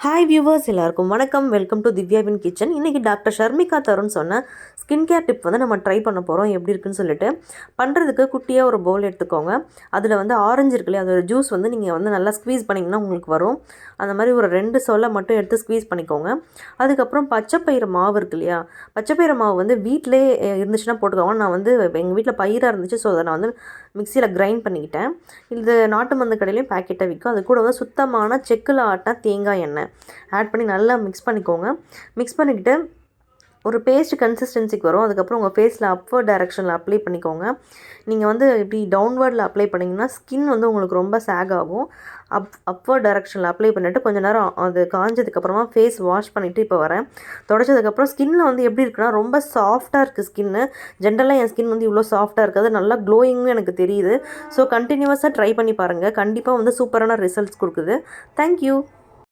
Hi viewers எல்லாருக்கும் வணக்கம். Welcome to திவ்யாவின் கிச்சன். இன்றைக்கி டாக்டர் ஷர்மிகா தருண் சொன்ன ஸ்கின் கேர் டிப் வந்து நம்ம ட்ரை பண்ண போகிறோம். எப்படி இருக்குன்னு சொல்லிட்டு பண்ணுறதுக்கு குட்டியாக ஒரு பவுல் எடுத்துக்கோங்க. அதில் வந்து ஆரஞ்சு இருக்கு இல்லையா, அதோட ஜூஸ் வந்து நீங்கள் வந்து நல்லா ஸ்க்வீஸ் பண்ணிங்கன்னா உங்களுக்கு வரும். அந்த மாதிரி ஒரு 2 சொலை மட்டும் எடுத்து ஸ்க்வீஸ் பண்ணிக்கோங்க. அதுக்கப்புறம் பச்சைப்பயிறு மாவு இருக்கு இல்லையா, பச்சைப்பயிறு மாவு வந்து வீட்டிலே இருந்துச்சுன்னா போட்டுக்கோங்க. நான் வந்து எங்கள் வீட்டில் பயிராக இருந்துச்சு, ஸோ அதை நான் வந்து மிக்சியில் கிரைண்ட் பண்ணிக்கிட்டேன். இது நாட்டு மருந்து கடையிலையும் பேக்கெட்டாக விற்கும். அது கூட வந்து சுத்தமான செக்கில் ஆட்டின தேங்காய் எண்ணெய் ஆட் பண்ணி நல்லா மிக்ஸ் பண்ணிக்கோங்க. மிக்ஸ் பண்ணிக்கிட்டு ஒரு பேஸ்ட் கன்சிஸ்டன்சிக்கு வரும். அதுக்கப்புறம் உங்கள் ஃபேஸில் அப்வர்ட் டைரெக்ஷனில் அப்ளை பண்ணிக்கோங்க. நீங்கள் வந்து இப்படி டவுன்வர்டில் அப்ளை பண்ணிங்கன்னா ஸ்கின் வந்து உங்களுக்கு ரொம்ப சேக் ஆகும். அப்வர்ட் டைரெக்ஷனில் அப்ளை பண்ணிவிட்டு கொஞ்சம் நேரம் அது காஞ்சதுக்கப்புறமா ஃபேஸ் வாஷ் பண்ணிவிட்டு இப்போ வரேன். தொடச்சதுக்கப்புறம் ஸ்கின்னில் வந்து எப்படி இருக்குன்னா ரொம்ப சாஃப்டாக இருக்குது ஸ்கின்னு. ஜென்ரலாக என் ஸ்கின் வந்து இவ்வளோ சாஃப்டாக இருக்காது, நல்லா க்ளோயிங்கும் எனக்கு தெரியுது. ஸோ கண்டினியூஸாக ட்ரை பண்ணி பாருங்கள், கண்டிப்பாக வந்து சூப்பரான ரிசல்ட்ஸ் கொடுக்குது. தேங்க்யூ.